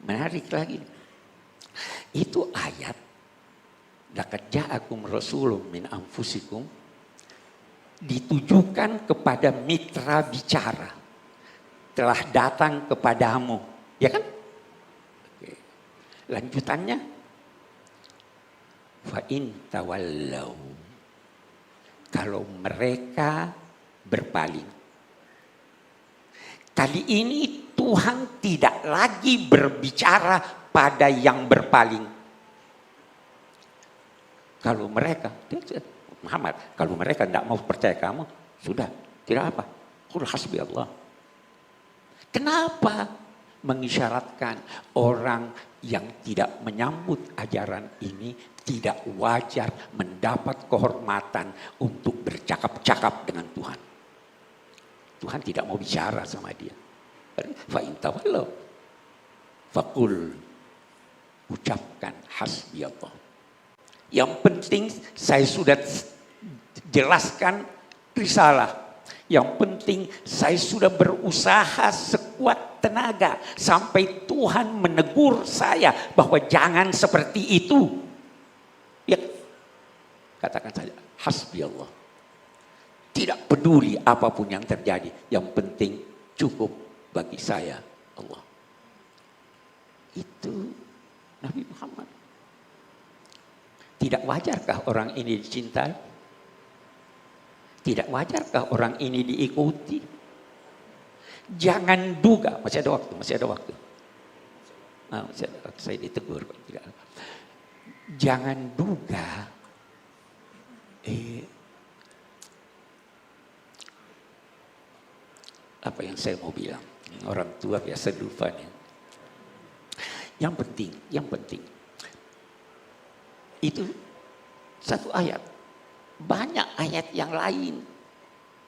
Menarik lagi. Itu ayat laqad ja'akum rasulun min anfusikum ditujukan kepada mitra bicara. Telah datang kepadamu, ya kan? Oke. Lanjutannya, fa in tawallau, kalau mereka berpaling. Kali ini Tuhan tidak lagi berbicara pada yang berpaling. Kalau mereka, Muhammad, kalau mereka tidak mau percaya kamu, sudah, tidak apa. Qul hasbi Allah. Kenapa mengisyaratkan orang yang tidak menyambut ajaran ini tidak wajar mendapat kehormatan untuk bercakap-cakap dengan Tuhan? Tuhan tidak mau bicara sama dia. Fa in tawallau faqul, ucapkan hasbi Allah. Yang penting saya sudah jelaskan risalah. Yang penting saya sudah berusaha sekuat tenaga sampai Tuhan menegur saya bahwa jangan seperti itu. Ya, katakan saja hasbi Allah. Tidak peduli apapun yang terjadi, yang penting cukup bagi saya Allah. Itu Nabi Muhammad. Tidak wajarkah orang ini dicintai? Tidak wajarkah orang ini diikuti? Jangan duga, masih ada waktu. Masih ada waktu, saya ditegur. Jangan duga apa yang saya mau bilang. Orang tua biasa lupa nih. Yang penting itu satu ayat. Banyak ayat yang lain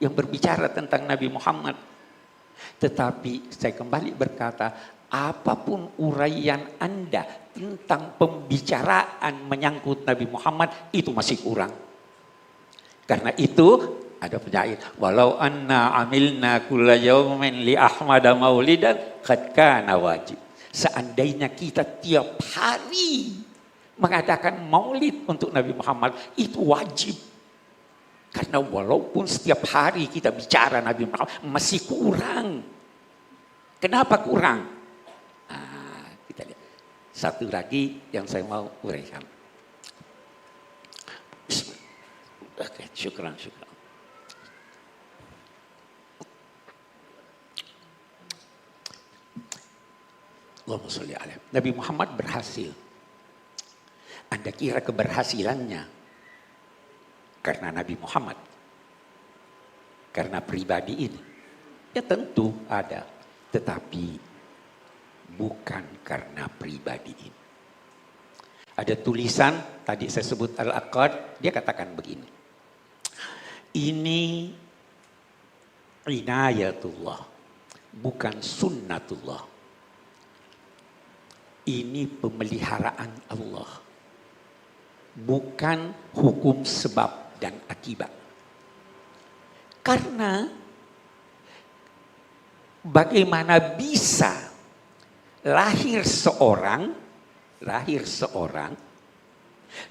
yang berbicara tentang Nabi Muhammad. Tetapi saya kembali berkata, apapun uraian Anda tentang pembicaraan menyangkut Nabi Muhammad, itu masih kurang. Karena itu ada penyair, walau anna amilna kulla yawmin li ahmada maulidan qad kana wajib. Seandainya kita tiap hari mengadakan maulid untuk Nabi Muhammad, itu wajib. Karena walaupun setiap hari kita bicara Nabi Muhammad, masih kurang. Kenapa kurang? Kita lihat. Satu lagi yang saya mau uraikan. Oke, syukran. Allahumma sholli alaihi. Nabi Muhammad berhasil. Anda kira keberhasilannya karena Nabi Muhammad, karena pribadi ini? Ya tentu ada, tetapi bukan karena pribadi ini. Ada tulisan, tadi saya sebut Al-Aqad, dia katakan begini. Ini inayatullah, bukan sunnatullah. Ini pemeliharaan Allah, bukan hukum sebab dan akibat. Karena bagaimana bisa lahir seorang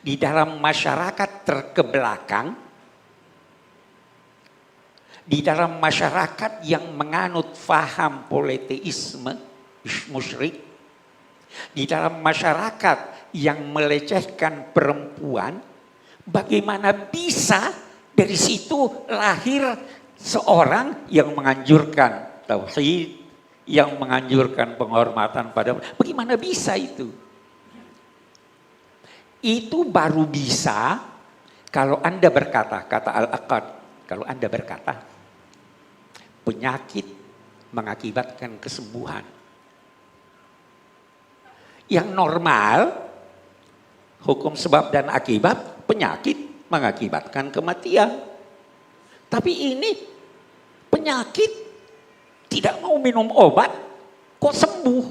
di dalam masyarakat terkebelakang, di dalam masyarakat yang menganut faham politeisme musyrik, di dalam masyarakat yang melecehkan perempuan, bagaimana bisa dari situ lahir seorang yang menganjurkan tauhid, yang menganjurkan penghormatan pada, bagaimana bisa itu? Itu baru bisa kalau Anda berkata, kata Al-Aqad, kalau Anda berkata penyakit mengakibatkan kesembuhan. Yang normal, hukum sebab dan akibat, penyakit mengakibatkan kematian. Tapi ini penyakit tidak mau minum obat, kok sembuh?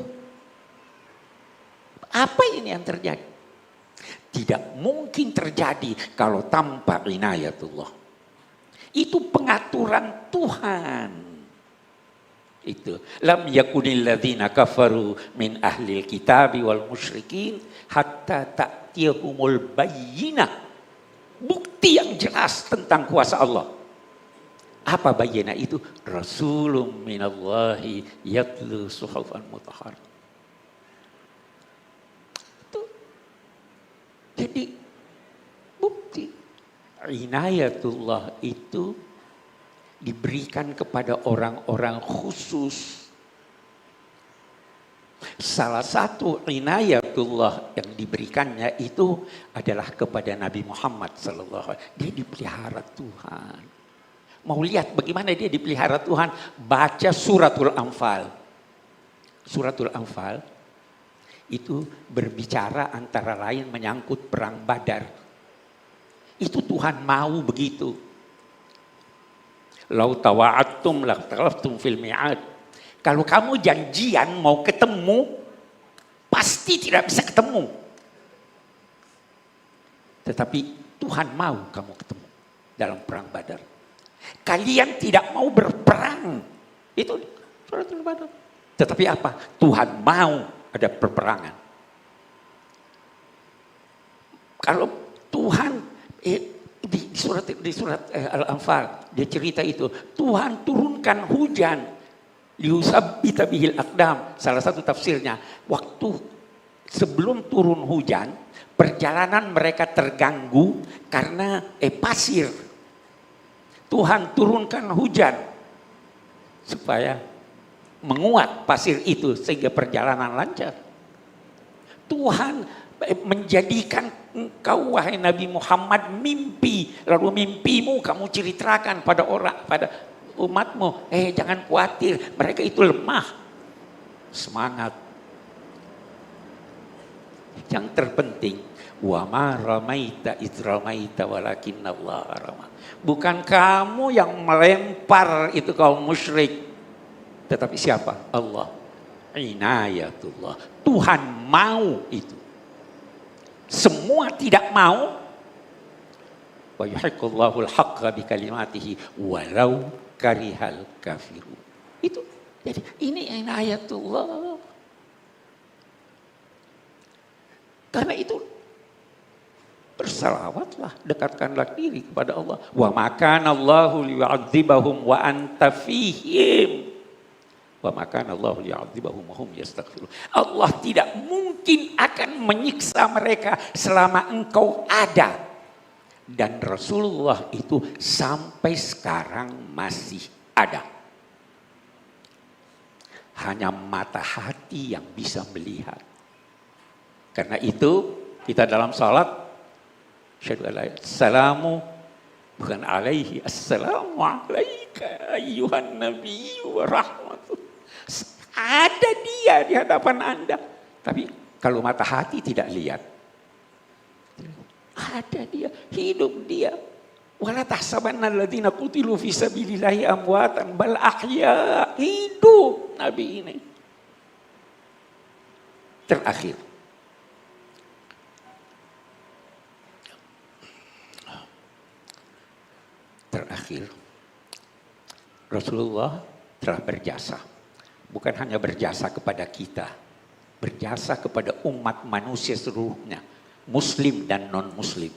Apa ini yang terjadi? Tidak mungkin terjadi kalau tanpa inayatullah. Itu pengaturan Tuhan. Itu lam yakunil ladzina kafaru min ahlil kitabi wal musyrikin hatta ta'tiyahumul bayyinah. Bukti yang jelas tentang kuasa Allah. Apa bayyinah itu? Rasulun minallahi yatlu suhufan mutahhar. Itu. Jadi bukti inayatullah itu diberikan kepada orang-orang khusus. Salah satu inayatullah yang diberikannya itu adalah kepada Nabi Muhammad sallallahu alaihi wasallam. Dia dipelihara Tuhan. Mau lihat bagaimana dia dipelihara Tuhan? Baca suratul Anfal. Suratul Anfal itu berbicara antara lain menyangkut perang Badar. Itu Tuhan mau begitu. Lau tawa'attum lakhtalaftum fil mi'ad. Kalau kamu janjian mau ketemu, pasti tidak bisa ketemu. Tetapi Tuhan mau kamu ketemu dalam perang Badar. Kalian tidak mau berperang. Itu suratul Badar. Tetapi apa? Tuhan mau ada peperangan. Kalau Tuhan di surat Al-Anfal dia cerita itu, Tuhan turunkan hujan liusabbita bihil aqdam. Salah satu tafsirnya, waktu sebelum turun hujan, perjalanan mereka terganggu karena pasir. Tuhan turunkan hujan supaya menguat pasir itu sehingga perjalanan lancar. Tuhan menjadikan engkau wahai Nabi Muhammad mimpi, lalu mimpimu kamu ceritakan pada orang, pada umatmu. Jangan khawatir, mereka itu lemah. Semangat. Yang terpenting, wa ma ramaita id ramaita walakinnallaha rama. Bukan kamu yang melempar itu kaum musyrik, tetapi siapa? Allah. Inayatullah. Tuhan mau itu. Semua tidak mau. Wa yuhiqqullahu al-haqqa bi kalimatihi walau karihal kafirun. Itu. Jadi ini inayatullah. Karena itu bersalawatlah, dekatkanlah diri kepada Allah. Wa makana Allahu liyu'adzibahum wa anta fihim. Wa makana Allahu liyu'adzibahum wa hum yastaghfirun. Allah tidak mungkin akan menyiksa mereka selama engkau ada. Dan Rasulullah itu sampai sekarang masih ada. Hanya mata hati yang bisa melihat. Karena itu kita dalam salat syahadu alla ilaha assalamu bukan alaihi, assalamu alaika ayyuhan nabiyyu wa rahmatullahi. Ada dia di hadapan Anda. Tapi kalau mata hati tidak lihat. Ada dia, hidup dia. Wala tahsabanna alladziina qutilu fi sabilillahi amwatan bal ahya. Hidup Nabi ini. Terakhir. Rasulullah telah berjasa. Bukan hanya berjasa kepada kita, berjasa kepada umat manusia seluruhnya, muslim dan non-muslim.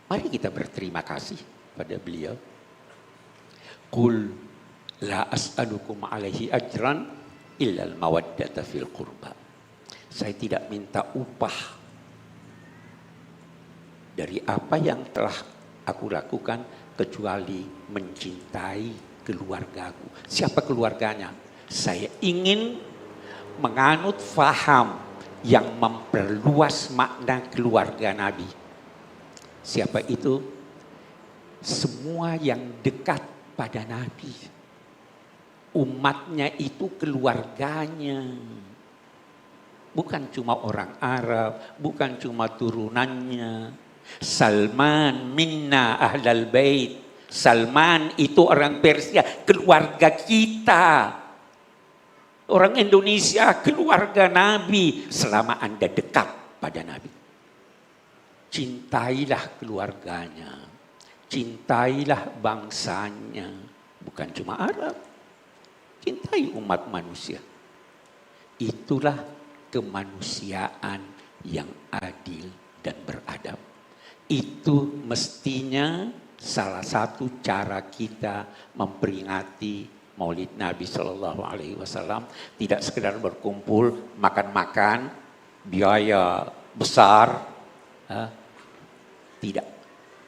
Mari kita berterima kasih pada beliau. Qul la as'alukum alaihi ajran illal mawaddata fil qurba. Saya tidak minta upah dari apa yang telah aku lakukan kecuali mencintai keluargaku. Siapa keluarganya? Saya ingin menganut faham yang memperluas makna keluarga Nabi. Siapa itu? Semua yang dekat pada Nabi. Umatnya itu keluarganya. Bukan cuma orang Arab, bukan cuma turunannya. Salman minna ahlal bait. Salman itu orang Persia, keluarga kita. Orang Indonesia, keluarga Nabi. Selama Anda dekat pada Nabi, cintailah keluarganya, cintailah bangsanya. bukan cuma Arab. Cintai umat manusia. Itulah kemanusiaan yang adil dan beradab. Itu mestinya salah satu cara kita memperingati Maulid Nabi Shallallahu Alaihi Wasallam. Tidak sekedar berkumpul makan-makan biaya besar, tidak.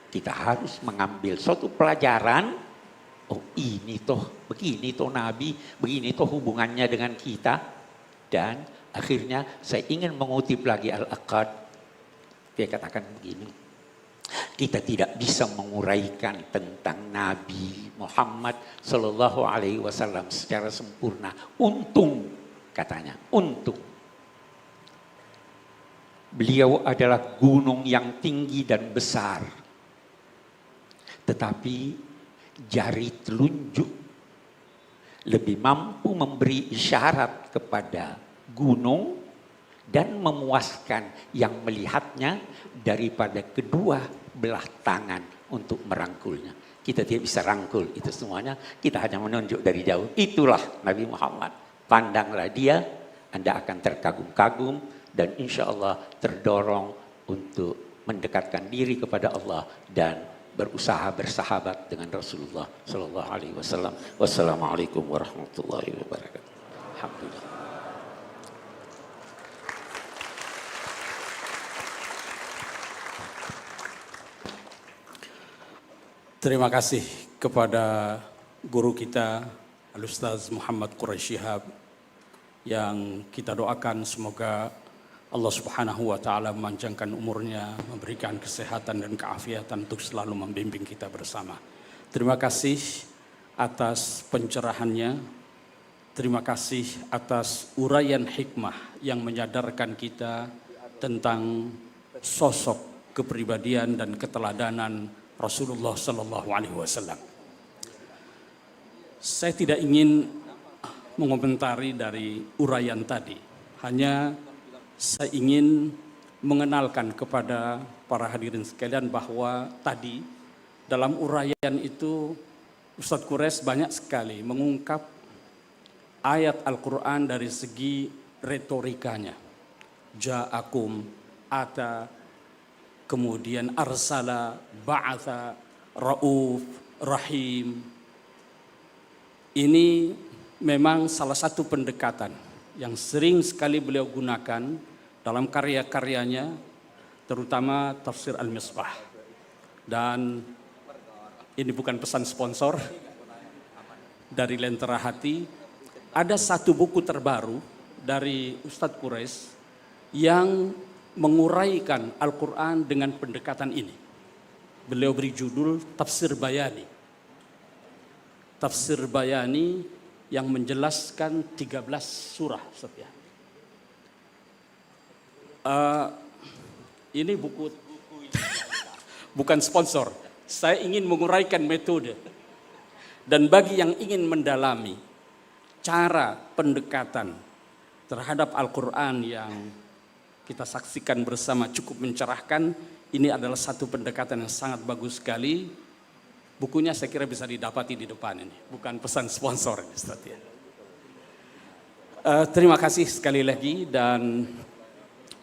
Kita harus mengambil suatu pelajaran. Oh, ini toh, begini toh Nabi, begini toh hubungannya dengan kita. Dan akhirnya saya ingin mengutip lagi Al-Aqad. Dia katakan begini. Kita tidak bisa menguraikan tentang Nabi Muhammad Sallallahu Alaihi Wasallam secara sempurna. Untung, katanya, untung. Beliau adalah gunung yang tinggi dan besar. Tetapi jari telunjuk lebih mampu memberi isyarat kepada gunung dan memuaskan yang melihatnya daripada kedua belah tangan untuk merangkulnya. Kita tidak bisa rangkul itu semuanya, kita hanya menunjuk dari jauh. Itulah Nabi Muhammad. Pandanglah dia, Anda akan terkagum-kagum dan insya Allah terdorong untuk mendekatkan diri kepada Allah dan berusaha bersahabat dengan Rasulullah Sallallahu Alaihi Wasallam. Wassalamualaikum warahmatullahi wabarakatuh. Alhamdulillah. Terima kasih kepada guru kita Al-Ustaz Muhammad Quraish Shihab yang kita doakan semoga Allah Subhanahu wa taala memanjangkan umurnya, memberikan kesehatan dan keafiatan untuk selalu membimbing kita bersama. Terima kasih atas pencerahannya. Terima kasih atas uraian hikmah yang menyadarkan kita tentang sosok kepribadian dan keteladanan Rasulullah Sallallahu Alaihi Wasallam. Saya tidak ingin mengomentari dari uraian tadi, hanya saya ingin mengenalkan kepada para hadirin sekalian bahwa tadi dalam uraian itu Ustadz Quraish banyak sekali mengungkap ayat Al-Quran dari segi retorikanya. Ja'akum, ata, kemudian arsala, ba'atha, ra'uf, rahim. Ini memang salah satu pendekatan yang sering sekali beliau gunakan dalam karya-karyanya, terutama tafsir Al-Misbah. Dan ini bukan pesan sponsor dari Lentera Hati. Ada satu buku terbaru dari Ustadz Quraish yang menguraikan Al-Quran dengan pendekatan ini. Beliau beri judul Tafsir Bayani. Tafsir Bayani yang menjelaskan 13 surah setia. Ini buku bukan sponsor. Saya ingin menguraikan metode. Dan bagi yang ingin mendalami cara pendekatan terhadap Al-Quran yang kita saksikan bersama cukup mencerahkan, ini adalah satu pendekatan yang sangat bagus sekali. Bukunya saya kira bisa didapati di depan ini, bukan pesan sponsor. Terima kasih sekali lagi, dan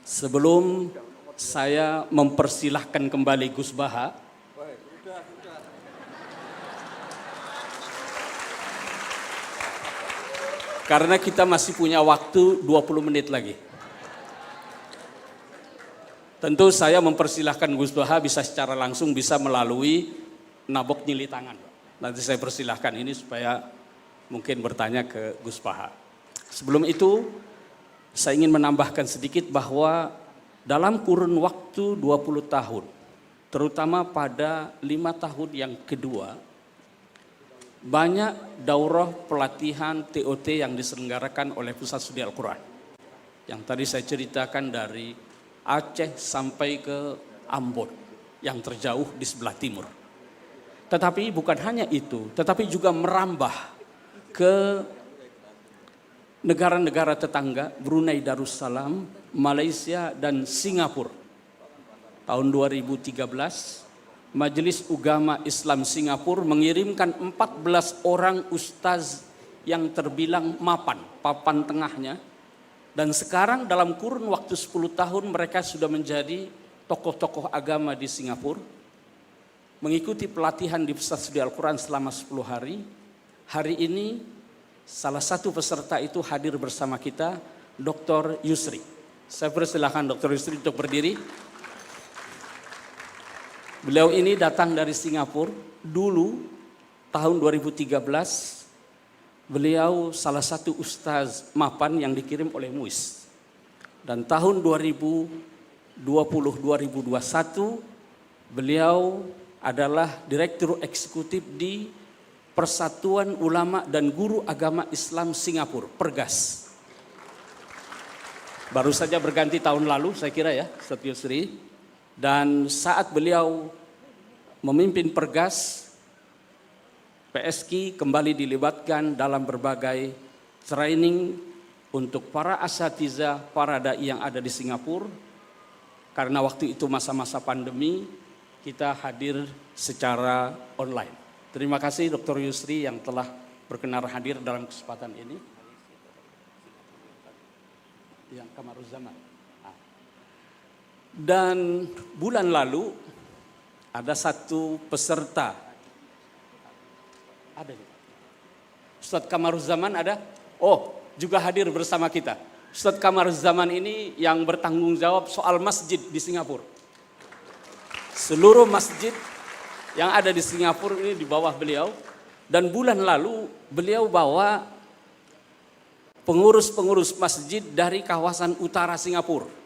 sebelum saya mempersilahkan kembali Gus Baha, karena kita masih punya waktu 20 menit lagi. Tentu saya mempersilahkan Gus Baha bisa secara langsung, bisa melalui nabok nyili tangan. Nanti saya persilahkan ini supaya mungkin bertanya ke Gus Baha. Sebelum itu saya ingin menambahkan sedikit bahwa dalam kurun waktu 20 tahun, terutama pada 5 tahun yang kedua, banyak daurah pelatihan TOT yang diselenggarakan oleh Pusat Studi Al-Quran. Yang tadi saya ceritakan dari Aceh sampai ke Ambon yang terjauh di sebelah timur. Tetapi bukan hanya itu, tetapi juga merambah ke negara-negara tetangga, Brunei Darussalam, Malaysia dan Singapura. Tahun 2013 Majelis Ugama Islam Singapura mengirimkan 14 orang ustaz yang terbilang mapan, papan tengahnya. Dan sekarang dalam kurun waktu 10 tahun mereka sudah menjadi tokoh-tokoh agama di Singapura. Mengikuti pelatihan di Pusat Studi Al-Quran selama 10 hari. Hari ini salah satu peserta itu hadir bersama kita, Dr. Yusri. Saya persilahkan Dr. Yusri untuk berdiri. Beliau ini datang dari Singapura. Dulu tahun 2013 beliau salah satu ustaz mapan yang dikirim oleh MUIS. Dan tahun 2020-2021 beliau adalah Direktur Eksekutif di Persatuan Ulama dan Guru Agama Islam Singapura, Pergas. Baru saja berganti tahun lalu saya kira ya, Ustaz Yusri. Dan saat beliau memimpin Pergas, PSK kembali dilibatkan dalam berbagai training untuk para asatiza, para dai yang ada di Singapura. Karena waktu itu masa-masa pandemi, kita hadir secara online. Terima kasih Dr. Yusri yang telah berkenan hadir dalam kesempatan ini. Yang Kamaruzzaman. Dan bulan lalu ada satu peserta. Ada nih. Ustadz Kamaruzzaman ada? Oh, juga hadir bersama kita. Ustadz Kamaruzzaman ini yang bertanggung jawab soal masjid di Singapura. Seluruh masjid yang ada di Singapura ini di bawah beliau. Dan bulan lalu beliau bawa pengurus-pengurus masjid dari kawasan utara Singapura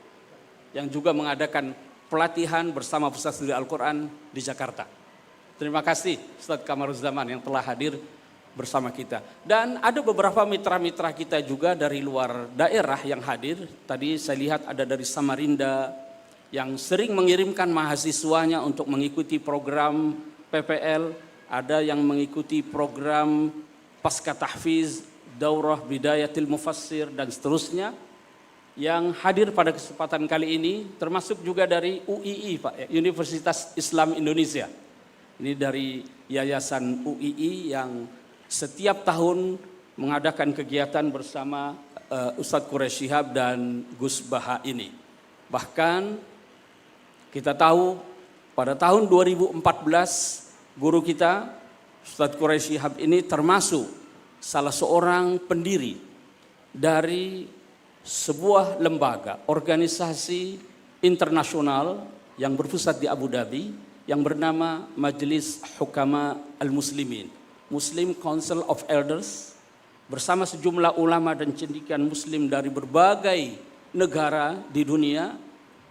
yang juga mengadakan pelatihan bersama Pusat Studi Al-Quran di Jakarta. Terima kasih Ustadz Kamaruzzaman yang telah hadir bersama kita. Dan ada beberapa mitra-mitra kita juga dari luar daerah yang hadir. Tadi saya lihat ada dari Samarinda yang sering mengirimkan mahasiswanya untuk mengikuti program PPL. Ada yang mengikuti program Pasca Tahfiz, Daurah Bidayatil Mufassir dan seterusnya. Yang hadir pada kesempatan kali ini termasuk juga dari UII Pak, Universitas Islam Indonesia. Ini dari Yayasan UII yang setiap tahun mengadakan kegiatan bersama Ustadz Quraisy Shihab dan Gus Baha ini. Bahkan kita tahu pada tahun 2014 guru kita Ustadz Quraisy Shihab ini termasuk salah seorang pendiri dari sebuah lembaga organisasi internasional yang berpusat di Abu Dhabi yang bernama Majelis Hukama Al-Muslimin, Muslim Council of Elders, bersama sejumlah ulama dan cendekiawan muslim dari berbagai negara di dunia,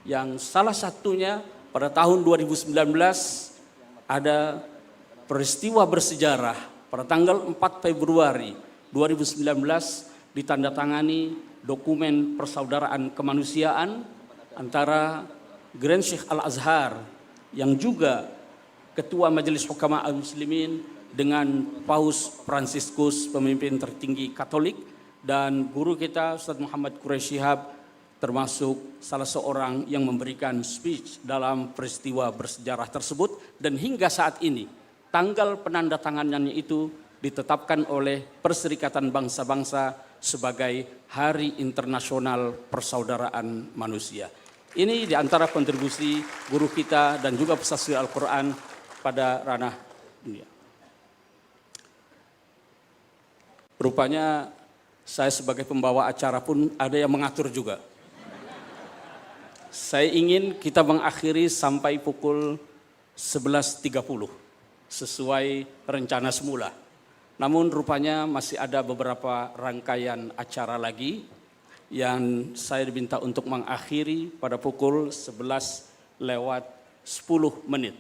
yang salah satunya pada tahun 2019 ada peristiwa bersejarah pada tanggal 4 Februari 2019 ditandatangani dokumen persaudaraan kemanusiaan antara Grand Sheikh Al-Azhar yang juga Ketua Majelis Hukama Al-Muslimin dengan Paus Fransiskus, pemimpin tertinggi Katolik, dan guru kita Ustadz Muhammad Quraisy Shihab termasuk salah seorang yang memberikan speech dalam peristiwa bersejarah tersebut. Dan hingga saat ini tanggal penandatanganannya itu ditetapkan oleh Perserikatan Bangsa-Bangsa sebagai Hari Internasional Persaudaraan Manusia. Ini di antara kontribusi guru kita dan juga Pusat Studi Al-Quran pada ranah dunia. Rupanya saya sebagai pembawa acara pun ada yang mengatur juga. Saya ingin kita mengakhiri sampai pukul 11.30 sesuai rencana semula. Namun rupanya masih ada beberapa rangkaian acara lagi yang saya diminta untuk mengakhiri pada pukul 11 lewat 10 menit.